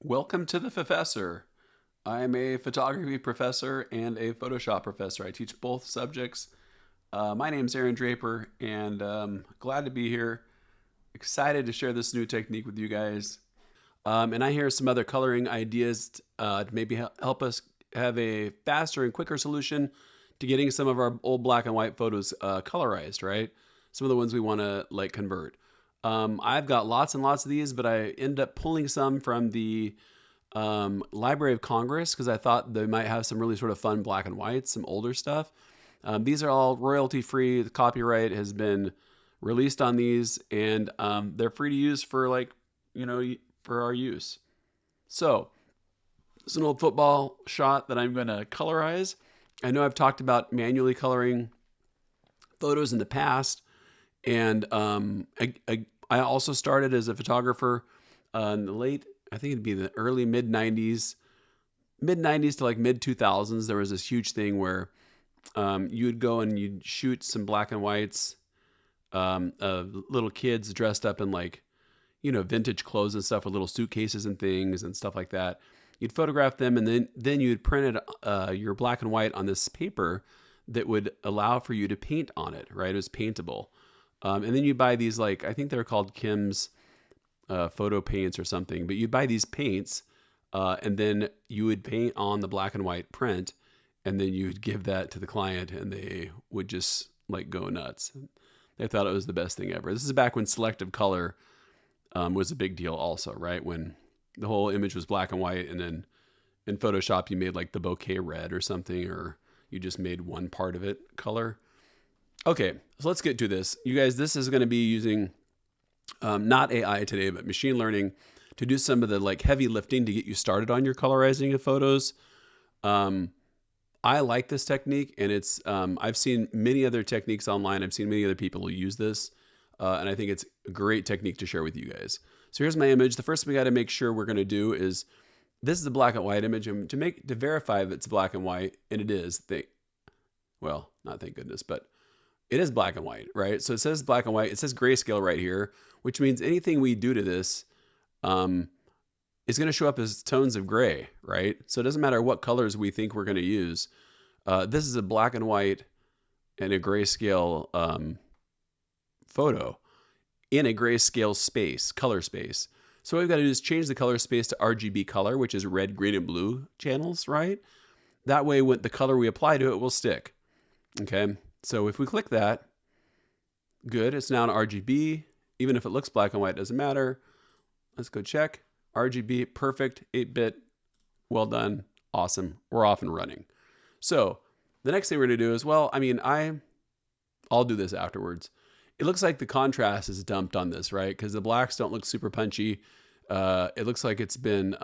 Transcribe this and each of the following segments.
Welcome to the Professor. I'm a photography professor and a Photoshop professor. I teach both subjects. My name's Aaron Draper, and glad to be here. Excited to share this new technique with you guys. And I hear some other coloring ideas to maybe help us have a faster and quicker solution to getting some of our old black and white photos colorized, right? Some of the ones we want to like convert. I've got lots and lots of these, but I end up pulling some from the Library of Congress because I thought they might have some really sort of fun black and whites, some older stuff. These are all royalty free. The copyright has been released on these, and they're free to use for for our use. So it's an old football shot that I'm going to colorize. I know I've talked about manually coloring photos in the past, and I also started as a photographer in the late, I think it'd be the early mid 90s to like mid 2000s. There was this huge thing where you would go and you'd shoot some black and whites of little kids dressed up in vintage clothes and stuff with little suitcases and things and stuff like that. You'd photograph them, and then you'd print your black and white on this paper that would allow for you to paint on it, right? It was paintable. And then you buy these, I think they're called Kim's photo paints or something, but you'd buy these paints and then you would paint on the black and white print, and then you would give that to the client and they would just go nuts. They thought it was the best thing ever. This is back when selective color was a big deal also, right? When the whole image was black and white, and then in Photoshop you made the bouquet red or something, or you just made one part of it color. Okay, so let's get to this. You guys, this is going to be using not AI today, but machine learning to do some of the heavy lifting to get you started on your colorizing of photos. I like this technique, and it's I've seen many other techniques online. I've seen many other people who use this, and I think it's a great technique to share with you guys. So here's my image. The first thing we got to make sure we're going to do is, this is a black and white image, and to verify that it's black and white, and it is. Well, not thank goodness, but it is black and white, right? So it says black and white. It says grayscale right here, which means anything we do to this is going to show up as tones of gray, right? So it doesn't matter what colors we think we're going to use. This is a black and white and a grayscale photo in a grayscale space, color space. So what we've got to do is change the color space to RGB color, which is red, green, and blue channels, right? That way, when the color we apply to it will stick. Okay, so if we click that, good, it's now an RGB. Even if it looks black and white, it doesn't matter. Let's go check. RGB, perfect, 8-bit, well done, awesome. We're off and running. So the next thing we're gonna do is, I'll do this afterwards. It looks like the contrast is dumped on this, right? Because the blacks don't look super punchy. It looks like it's been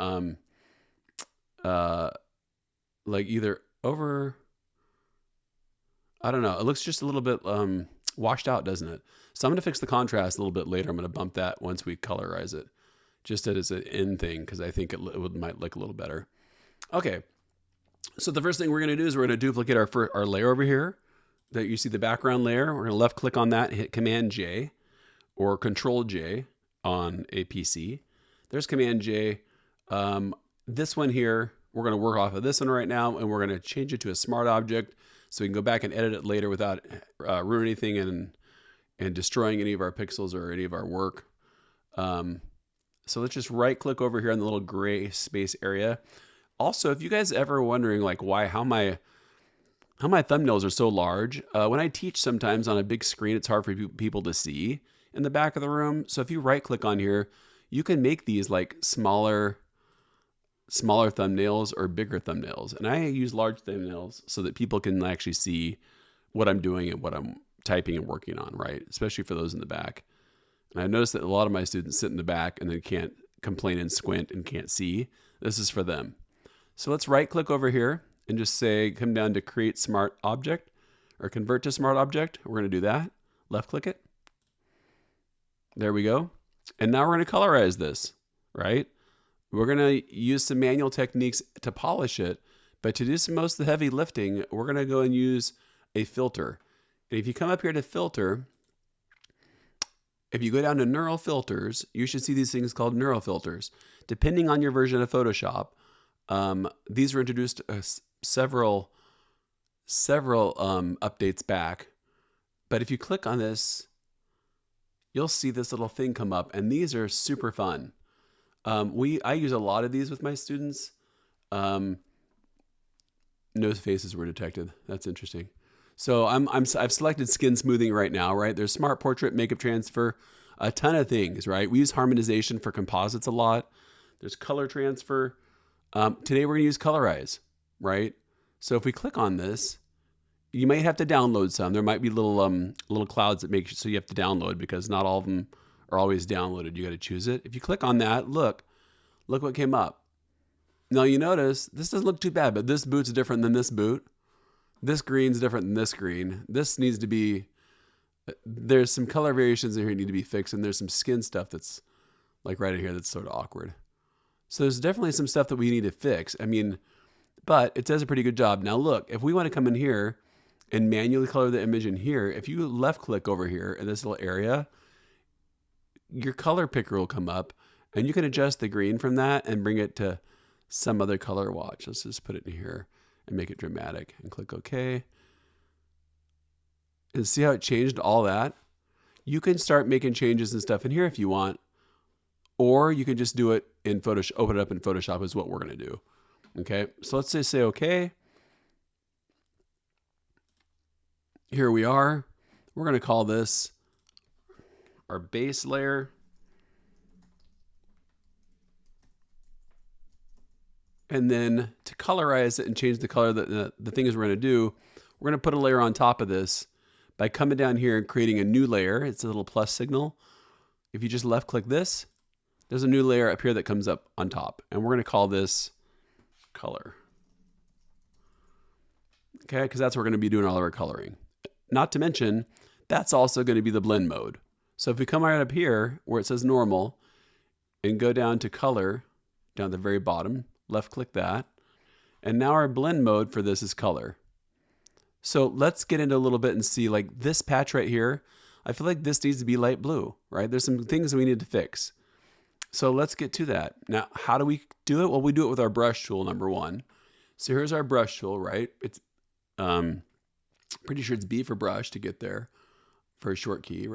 either over, I don't know. It looks just a little bit washed out, doesn't it? So I'm going to fix the contrast a little bit later. I'm going to bump that once we colorize it, just as an end thing, because I think it might look a little better. Okay, so the first thing we're going to do is we're going to duplicate our layer over here. That you see the background layer. We're going to left click on that and hit Command J or Control J on a PC. There's Command J. This one here, we're going to work off of this one right now, and we're going to change it to a smart object so we can go back and edit it later without ruining anything and destroying any of our pixels or any of our work. So let's just right click over here on the little gray space area. Also, if you guys ever wondering how my thumbnails are so large, when I teach sometimes on a big screen, it's hard for people to see in the back of the room. So if you right click on here, you can make these smaller thumbnails or bigger thumbnails. And I use large thumbnails so that people can actually see what I'm doing and what I'm typing and working on, right? Especially for those in the back. And I noticed that a lot of my students sit in the back and they can't complain and squint and can't see. This is for them. So let's right click over here and just say, come down to create smart object or convert to smart object. We're going to do that. Left click it. There we go. And now we're going to colorize this, right? We're going to use some manual techniques to polish it, but to do most of the heavy lifting, we're going to go and use a filter. And if you come up here to filter, If you go down to neural filters, you should see these things called neural filters. Depending on your version of Photoshop, these were introduced several updates back. But if you click on this, you'll see this little thing come up, and these are super fun. I use a lot of these with my students. No faces were detected. That's interesting. So I've selected skin smoothing right now, right? There's smart portrait, makeup transfer, a ton of things, right? We use harmonization for composites a lot. There's color transfer. Today we're gonna use Colorize, right? So if we click on this, you might have to download some. There might be little clouds that make so you have to download because not all of them are always downloaded. You got to choose it. If you click on that, look what came up. Now you notice this doesn't look too bad, but this boot's different than this boot. This green's different than this green. This needs to be, there's some color variations in here that need to be fixed, and there's some skin stuff that's like right in here that's sort of awkward. So there's definitely some stuff that we need to fix. I mean, but it does a pretty good job. Now look, if we want to come in here and manually color the image in here, if you left click over here in this little area, your color picker will come up and you can adjust the green from that and bring it to some other color. Watch, let's just put it in here and make it dramatic and click OK. And see how it changed all that? You can start making changes and stuff in here if you want, or you can just do it in Photoshop, open it up in Photoshop is what we're gonna do. Okay, so let's just say OK. Here we are. We're going to call this our base layer. And then to colorize it and change the color, the things we're going to do, we're going to put a layer on top of this by coming down here and creating a new layer. It's a little plus signal. If you just left click this, there's a new layer up here that comes up on top. And we're going to call this color. Okay, because that's where we're going to be doing all of our coloring. Not to mention, that's also going to be the blend mode. So if we come right up here where it says normal and go down to color, down at the very bottom, left click that. And now our blend mode for this is color. So let's get into a little bit and see like this patch right here. I feel like this needs to be light blue, right? There's some things we need to fix. So let's get to that. Now, how do we do it? Well, we do it with our brush tool, number one. So here's our brush tool, right? It's, pretty sure it's B for brush to get there for a short key,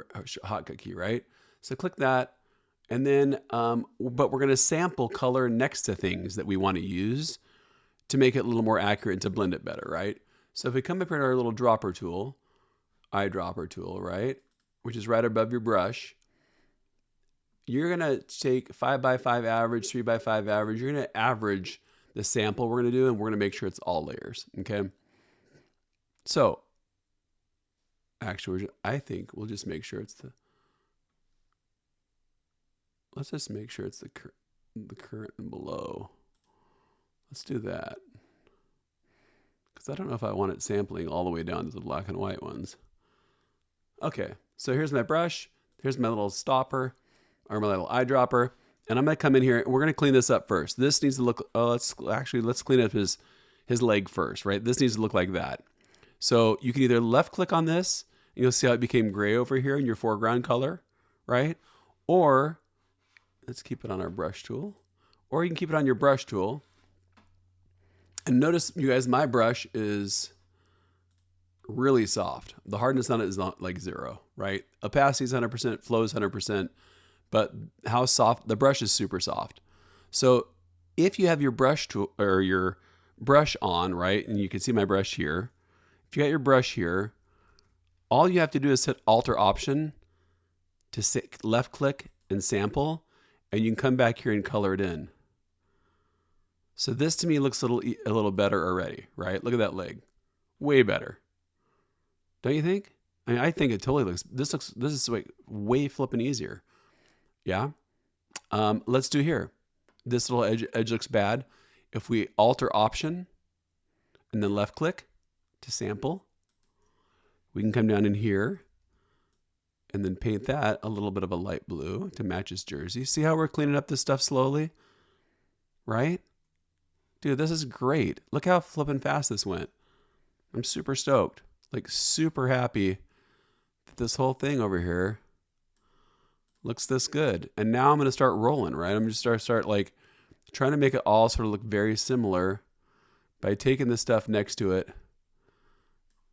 hotkey key, right? So click that. And then, but we're going to sample color next to things that we want to use to make it a little more accurate and to blend it better, right? So if we come up here to our little dropper tool, eyedropper tool, right? Which is right above your brush. You're going to take 5x5 average, 3x5 average. You're going to average the sample we're going to do, and we're going to make sure it's all layers, okay? So, actually, I think we'll just make sure it's let's just make sure it's the current and below. Let's do that. Because I don't know if I want it sampling all the way down to the black and white ones. Okay, so here's my brush. Here's my little stopper, or my little eyedropper. And I'm going to come in here, and we're going to clean this up first. This needs to look, let's clean up his leg first, right? This needs to look like that. So you can either left click on this, and you'll see how it became gray over here in your foreground color, right? Or let's keep it on our brush tool, or you can keep it on your brush tool. And notice, you guys, my brush is really soft. The hardness on it is not like 0, right? Opacity is 100%, flow is 100%, but how soft, the brush is super soft. So if you have your brush tool or your brush on, right, and you can see my brush here, if you got your brush here, all you have to do is hit Alt or Option to left click and sample, and you can come back here and color it in. So this to me looks a little better already, right? Look at that leg, way better. Don't you think? I mean, I think it totally looks. This is way flipping easier. Yeah. Let's do here. This little edge looks bad. If we Alt or Option and then left click to sample, we can come down in here and then paint that a little bit of a light blue to match his jersey. See how we're cleaning up this stuff slowly, right? Dude, this is great. Look how flipping fast this went. I'm super stoked, like super happy that this whole thing over here Looks this good. And now I'm going to start rolling, right? I'm just start like trying to make it all sort of look very similar by taking the stuff next to it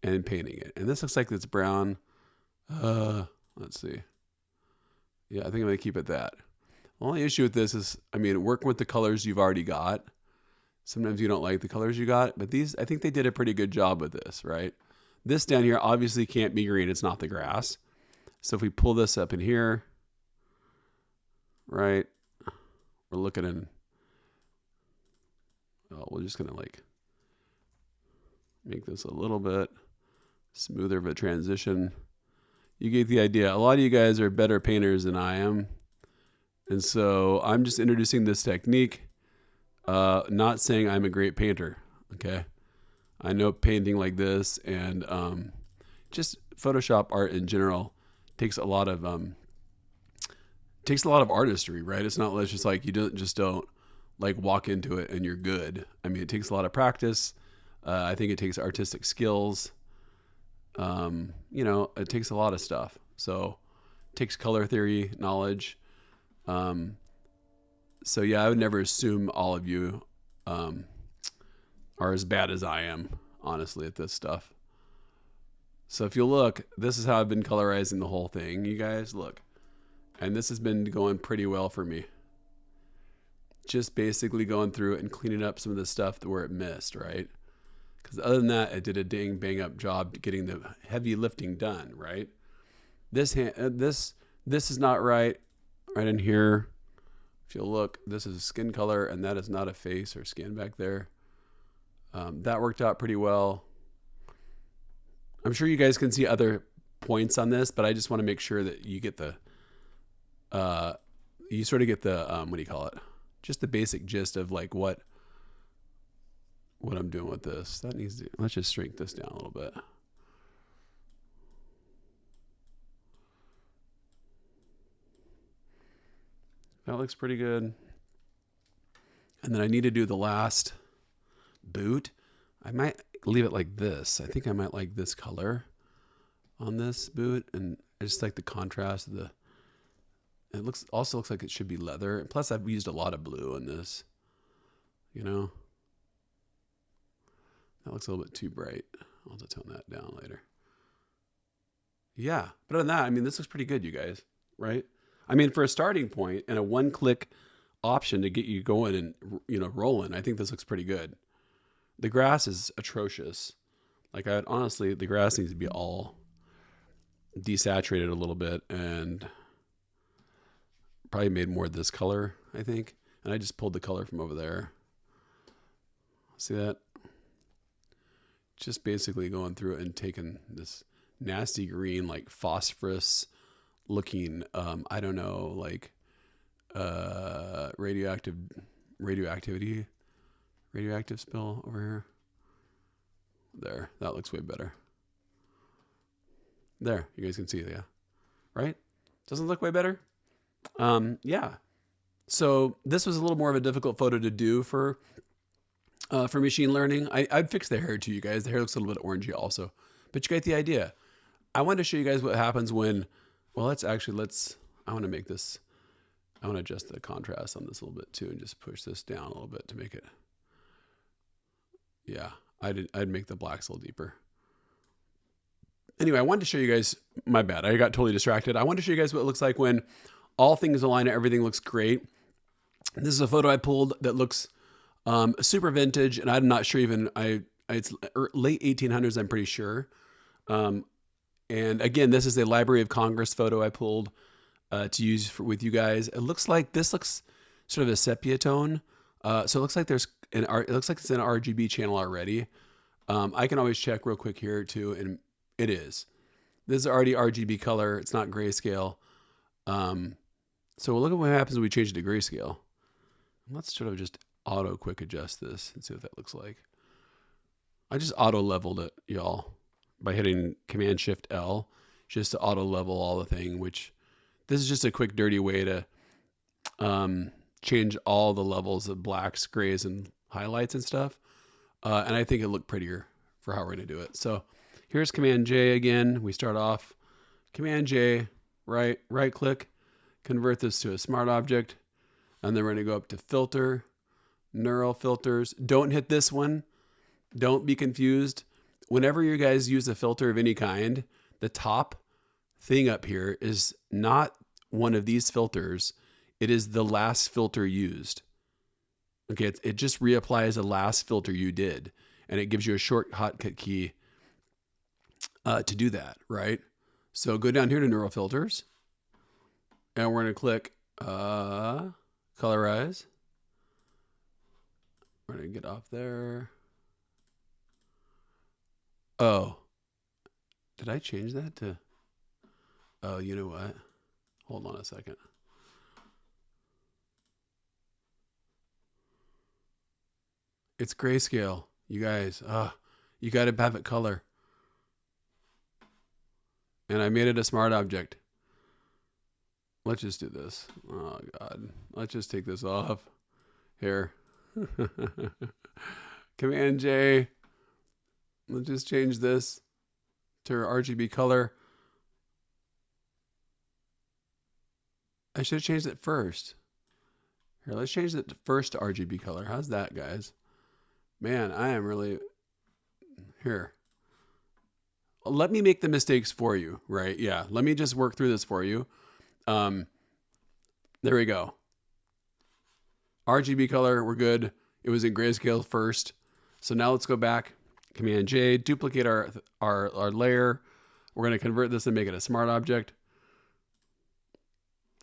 and painting it. And this looks like it's brown. Let's see. Yeah, I think I'm going to keep it that. The only issue with this is, I mean, working with the colors you've already got. Sometimes you don't like the colors you got, but these, I think they did a pretty good job with this, right? This down here obviously can't be green. It's not the grass. So if we pull this up in here, right, we're looking in, oh, we're just going to like make this a little bit smoother of a transition. You get the idea. A lot of you guys are better painters than I am. And so I'm just introducing this technique, not saying I'm a great painter, okay? I know painting like this and just Photoshop art in general takes a lot of artistry, right? It's not just like you don't like walk into it and you're good. I mean, it takes a lot of practice. I think it takes artistic skills. It takes a lot of stuff. So it takes color theory knowledge. So yeah, I would never assume all of you are as bad as I am, honestly, at this stuff. So if you look, this is how I've been colorizing the whole thing. You guys look, and this has been going pretty well for me. Just basically going through it and cleaning up some of the stuff where it missed, right? Because other than that, it did a dang bang up job getting the heavy lifting done, right? This is not right in here. If you look, this is skin color, and that is not a face or skin back there. That worked out pretty well. I'm sure you guys can see other points on this, but I just want to make sure that you get the, what do you call it? Just the basic gist of like what I'm doing with this. That needs to, let's just shrink this down a little bit. That looks pretty good. And then I need to do the last boot. I might leave it like this. I think I might like this color on this boot. And I just like the contrast of it also looks like it should be leather. And plus I've used a lot of blue in this, you know. That looks a little bit too bright. I'll have to tone that down later. Yeah, but other than that, I mean, this looks pretty good, you guys, right? I mean, for a starting point and a one-click option to get you going and, rolling, I think this looks pretty good. The grass is atrocious. Like, honestly, the grass needs to be all desaturated a little bit and probably made more of this color, I think. And I just pulled the color from over there. See that? Just basically going through it and taking this nasty green, like phosphorus looking, I don't know, like radioactive spill over here. There, that looks way better. There, you guys can see it, yeah. Right? Doesn't it look way better? Yeah. So this was a little more of a difficult photo to do for machine learning. I'd fix the hair too, you guys. The hair looks a little bit orangey also, but you get the idea. I wanted to show you guys what happens when, well, I want to make this, I want to adjust the contrast on this a little bit too and just push this down a little bit to make it, yeah, I'd make the blacks a little deeper. Anyway, I wanted to show you guys, my bad, I got totally distracted. I wanted to show you guys what it looks like when all things align and everything looks great. This is a photo I pulled that looks super vintage, and I'm not sure even, it's late 1800s, I'm pretty sure. And again, this is a Library of Congress photo I pulled to use with you guys. It looks like this looks sort of a sepia tone. So it looks like it looks like it's an RGB channel already. I can always check real quick here too, and it is. This is already RGB color. It's not grayscale. So we'll look at what happens when we change it to grayscale. Let's sort of just auto quick adjust this and see what that looks like. I just auto leveled it, y'all, by hitting Command Shift L just to auto level all the thing, which this is just a quick dirty way to change all the levels of blacks, grays, and highlights and stuff. And I think it looked prettier for how we're going to do it. So here's Command J again. We start off Command J, right click, convert this to a smart object, and then we're going to go up to filter, neural filters. Don't hit this one. Don't be confused. Whenever you guys use a filter of any kind, the top thing up here is not one of these filters. It is the last filter used. Okay, it just reapplies the last filter you did, and it gives you a short hotkey key to do that, right? So go down here to neural filters, and we're going to click Colorize. We're going to get off there. Oh, did I change that to? Oh, you know what? Hold on a second. It's grayscale, you guys. You got to have it color. And I made it a smart object. Let's just do this. Oh, God. Let's just take this off. Here. Command J. Let's just change this to RGB color. I should have changed it first. Here, let's change it first to RGB color. How's that, guys? Man, I am really... Here. Let me make the mistakes for you, right? Yeah, let me just work through this for you. There we go. RGB color, we're good. It was in grayscale first. So now let's go back. Command J, duplicate our layer. We're going to convert this and make it a smart object.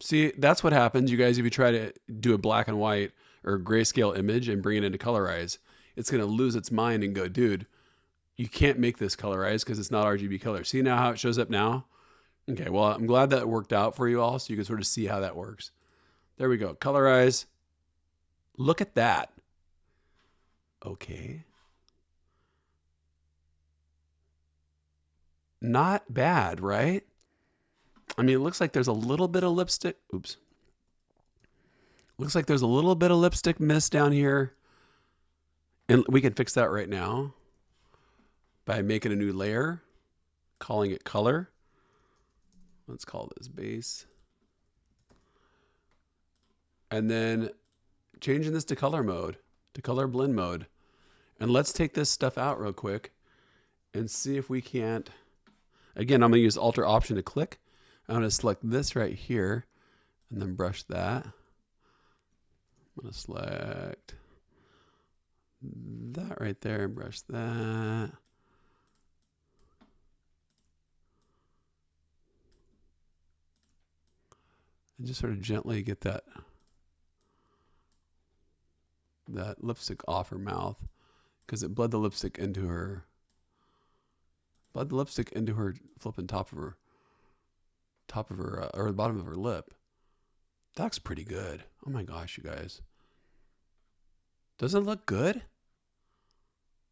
See, that's what happens, you guys, if you try to do a black and white or grayscale image and bring it into Colorize. It's going to lose its mind and go, dude, you can't make this Colorize because it's not RGB color. See now how it shows up now? Okay, well, I'm glad that worked out for you all so you can sort of see how that works. There we go. Colorize. Look at that. Okay. Not bad, right? I mean, it looks like there's a little bit of lipstick. Oops. Looks like there's a little bit of lipstick mist down here. And we can fix that right now by making a new layer, calling it color. Let's call this base. And then changing this to color mode, to color blend mode. And let's take this stuff out real quick and see if we can't. Again, I'm going to use Alt or Option to click. I'm going to select this right here and then brush that. I'm going to select that right there and brush that. And just sort of gently get that lipstick off her mouth because it bled the lipstick into her flipping top of her or the bottom of her lip. That looks pretty good. Oh my gosh, you guys. Doesn't it look good?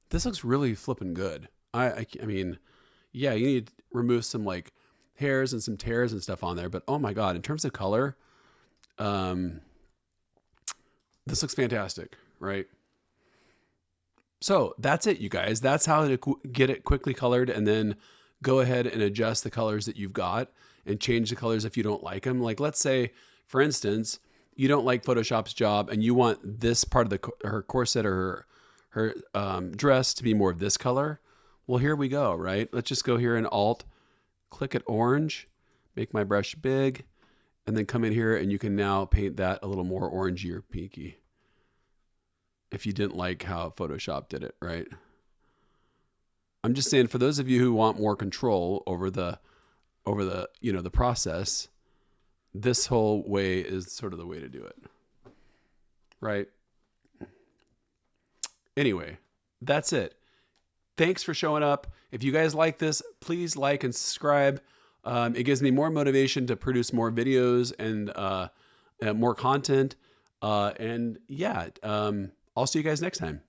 This looks really flipping good. I mean, yeah, you need to remove some like hairs and some tears and stuff on there, but oh my God, in terms of color, this looks fantastic, right? So that's it, you guys. That's how to get it quickly colored, and then go ahead and adjust the colors that you've got and change the colors if you don't like them. Like let's say, for instance, you don't like Photoshop's job and you want this part of her corset or her dress to be more of this color. Well, here we go, right? Let's just go here and Alt, click at orange, make my brush big, and then come in here and you can now paint that a little more orangey or pinky. If you didn't like how Photoshop did it, right? I'm just saying, for those of you who want more control over the the process, this whole way is sort of the way to do it, right? Anyway, that's it. Thanks for showing up. If you guys like this, please like and subscribe. It gives me more motivation to produce more videos and more content. And yeah, I'll see you guys next time.